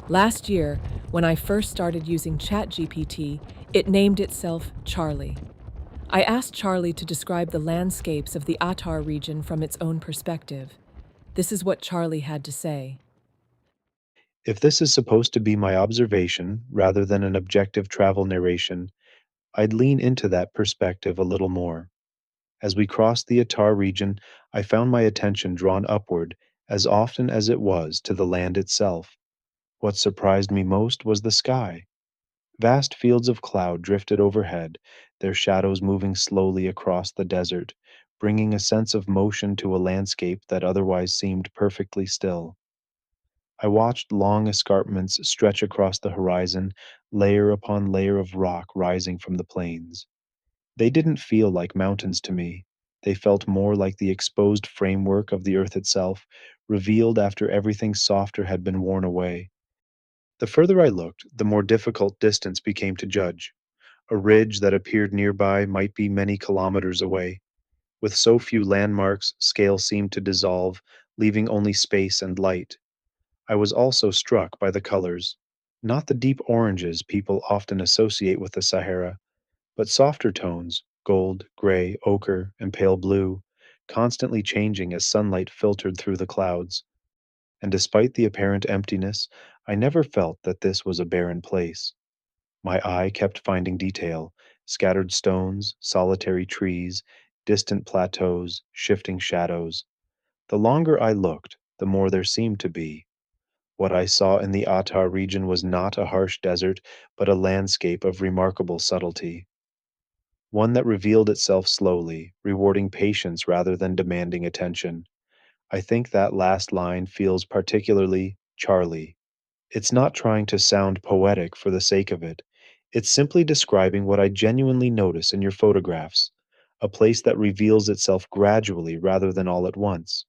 Last year, when I first started using ChatGPT, it named itself Charlie. I asked Charlie to describe the landscapes of the Atar region from its own perspective. This is what Charlie had to say. If this is supposed to be my observation rather than an objective travel narration, I'd lean into that perspective a little more. As we crossed the Atar region, I found my attention drawn upward as often as it was to the land itself. What surprised me most was the sky. Vast fields of cloud drifted overhead, their shadows moving slowly across the desert, bringing a sense of motion to a landscape that otherwise seemed perfectly still. I watched long escarpments stretch across the horizon, layer upon layer of rock rising from the plains. They didn't feel like mountains to me. They felt more like the exposed framework of the earth itself, revealed after everything softer had been worn away. The further I looked, the more difficult distance became to judge. A ridge that appeared nearby might be many kilometers away. With so few landmarks, scale seemed to dissolve, leaving only space and light. I was also struck by the colors. Not the deep oranges people often associate with the Sahara, but softer tones, gold, gray, ochre, and pale blue, constantly changing as sunlight filtered through the clouds. And despite the apparent emptiness, I never felt that this was a barren place. My eye kept finding detail: scattered stones, solitary trees, distant plateaus, shifting shadows. The longer I looked, the more there seemed to be. What I saw in the Atar region was not a harsh desert, but a landscape of remarkable subtlety, one that revealed itself slowly, rewarding patience rather than demanding attention. I think that last line feels particularly Charlie. It's not trying to sound poetic for the sake of it. It's simply describing what I genuinely notice in your photographs, a place that reveals itself gradually rather than all at once.